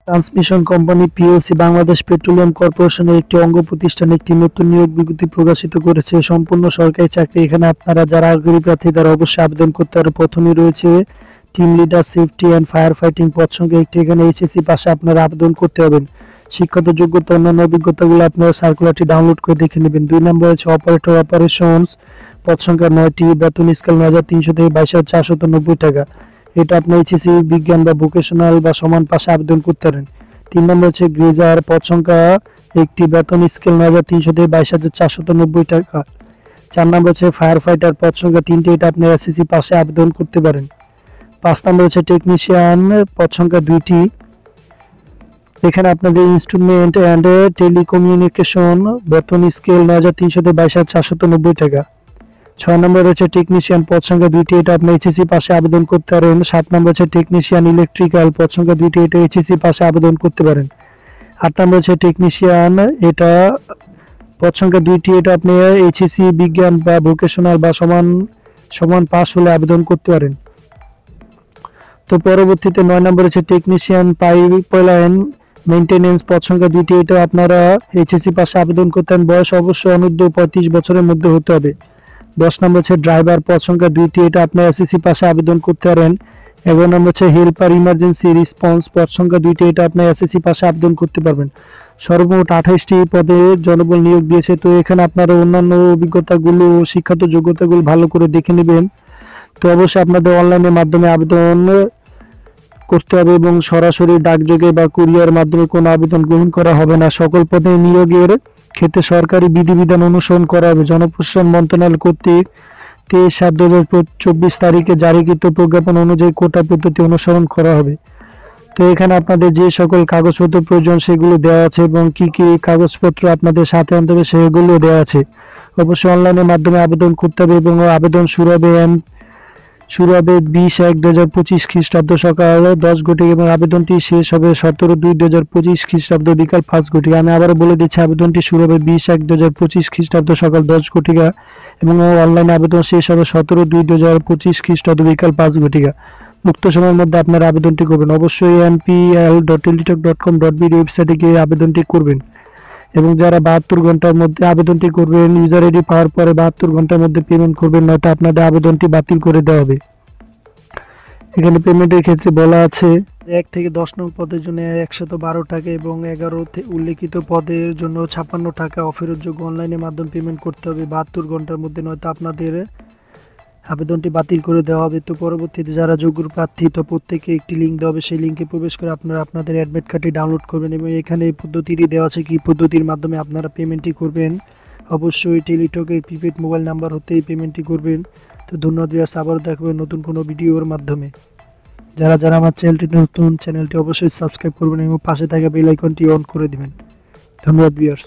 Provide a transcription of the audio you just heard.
Transmission company PLC Bangladesh petroleum কর্পোরেশনের একটি অঙ্গ প্রতিষ্ঠান একটি নতুন নিয়োগ বিজ্ঞপ্তি প্রকাশিত করেছে। সম্পূর্ণ সরকারি চাকরি। এখানে আপনারা যারা আগ্রহী প্রার্থী তারা অবশ্যই আবেদন করতে পারে। প্রথমেই রয়েছে team leader safety and fire fighting পদ সংখ্যা একটি। এখানে এইচএসসি পাশে আপনারা আবেদন করতে হবেন। শিক্ষাগত যোগ্যতা অন্যান্য অভিজ্ঞতাগুলো আপনারা সার্কুলারটি ডাউনলোড করে দেখে নেবেন। 2 নম্বরে আছে অপারেটর অপারেশনস পদ সংখ্যা 9টি, বেতন স্কেল 9,300 থেকে 22,490 টাকা। এটা আপনি এইচএসসি বিজ্ঞান বা ভোকেশনাল বা সমান পাশে আবেদন করতে পারেন। 3 নম্বর হচ্ছে গ্রেজার পদ সংখ্যা 1টি, বেতন স্কেল 9,300 থেকে 22,490 টাকা। 4 নম্বর হচ্ছে ফায়ার ফাইটার পদ সংখ্যা 3টি, এটা আপনি এসএসসি পাশে আবেদন করতে পারেন। 5 নম্বর হচ্ছে টেকনিশিয়ান পদ সংখ্যা 2টি, এখানে আপনাদের ইনস্ট্রুমেন্ট অ্যান্ড টেলিকমিউনিকেশন, বেতন স্কেল 9,300 থেকে 22,490 টাকা। 6 নম্বর হচ্ছে টেকনিশিয়ান পদ সংখ্যা 2টি, এটা আপনি এইচএসসি পাশে আবেদন করতে পারেন। 7 নম্বর হচ্ছে টেকনিশিয়ান ইলেকট্রিক্যাল পদ সংখ্যা 2টি, এটা এইচএসসি পাশে আবেদন করতে পারেন। 8 নম্বর হচ্ছে টেকনিশিয়ান, এটা পদ সংখ্যা 2টি, এটা আপনি এইচএসসি বিজ্ঞান বা ভোকেশনাল বা সমান পাস হলে আবেদন করতে পারেন। তো পরবর্তীতে 9 নম্বর হচ্ছে টেকনিশিয়ান পাইপলাইন মেইনটেনেন্স পদ সংখ্যা 2টি, এটা আপনারা এইচএসসি পাশে আবেদন করতে পারেন। বয়স অবশ্যই অনূর্ধ্ব 35 বছরের মধ্যে হতে হবে। 10 নম্বর হচ্ছে ড্রাইভার পদ সংখ্যা 2টি, এটা আপনি এসএসসি পাশে আবেদন করতে পারেন। 11 নম্বর হচ্ছে হেল্পার ইমার্জেন্সি রেসপন্স পদ সংখ্যা 2টি, এটা আপনি এসএসসি পাশে আবেদন করতে পারবেন। সর্বমোট 28টি পদে জনবল নিয়োগ দিয়েছে। তো এখানে আপনারা অন্যান্য অভিজ্ঞতাগুলো ও শিক্ষাগত যোগ্যতাগুলো ভালো করে দেখে নেবেন। তো অবশ্যই আপনাদের অনলাইনের মাধ্যমে আবেদন করতে হবে এবং সরাসরি ডাকযোগে বা কুরিয়ার মাধ্যমে কোনো আবেদন গ্রহণ করা হবে না। সকল পদে নিয়োগের ক্ষেত্রে সরকারি বিধিবিধান অনুসরণ করা হবে। জনপ্রশাসন মন্ত্রণালয় কর্তৃক 23/7/2024 তারিখে জারিকৃত প্রজ্ঞাপন অনুযায়ী কোটা পদ্ধতি অনুসরণ করা হবে। তো এখানে আপনাদের যে সকল কাগজপত্র প্রয়োজন সেগুলো দেওয়া আছে এবং কি কি কাগজপত্র আপনাদের সাথে আনতে হবে সেগুলো দেওয়া আছে। অবশ্যই অনলাইনের মাধ্যমে আবেদন করতে হবে এবং আবেদন শুরু হবে 20/1/2025 খ্রিস্টাব্দ সকাল 10 ঘটিকা এবং আবেদনটি শেষ হবে 17/2/2025 খ্রিস্টাব্দ বিকাল 5 ঘটিকা। আমি আবারও বলে দিচ্ছি, আবেদনটি শুরু হবে 20/1/2025 খ্রিস্টাব্দ সকাল 10 ঘটিকা এবং অনলাইনে আবেদন শেষ হবে 17/2/2025 খ্রিস্টাব্দ বিকাল 5 ঘটিকা। মুক্ত সময়ের মধ্যে আপনারা আবেদনটি করবেন। অবশ্যই npl.teletalk.com.bd ওয়েবসাইটে গিয়ে আবেদনটি করবেন এবং যারা 72 ঘন্টার মধ্যে আবেদনটি করবেন, ইউজার আইডি পাওয়ার পরে 72 ঘন্টার মধ্যে পেমেন্ট করবেন, নয়তো আপনাদের আবেদনটি বাতিল করে দেওয়া হবে। এখানে পেমেন্টের ক্ষেত্রে বলা আছে 1 থেকে 10 নং পদের জন্য 112 টাকা এবং 11 উল্লেখিত পদের জন্য 56 টাকা অফেরতযোগ্য। অনলাইনের মাধ্যমে পেমেন্ট করতে হবে 72 ঘন্টার মধ্যে, নয়তো আপনাদের আবেদনটি বাতিল করে দেওয়া হবে। তো পরবর্তীতে যারা যোগ্য প্রার্থী, তো প্রত্যেকে একটি লিঙ্ক দেওয়া হবে, সেই লিঙ্কে প্রবেশ করে আপনারা আপনাদের অ্যাডমিট কার্ডটি ডাউনলোড করবেন এবং এখানে এই পদ্ধতিটি দেওয়া আছে কি পদ্ধতির মাধ্যমে আপনারা পেমেন্টটি করবেন। অবশ্যই টেলিটকের প্রিপেড মোবাইল নাম্বার হতে এই পেমেন্টটি করবেন। তো ধন্যবাদ। আবার দেখবেন নতুন কোনো ভিডিওর মাধ্যমে। যারা আমার চ্যানেলটি নতুন, চ্যানেলটি অবশ্যই সাবস্ক্রাইব করবেন এবং পাশে থাকা বেল আইকনটি অন করে দিবেন। ধন্যবাদ ভিউয়ার্স।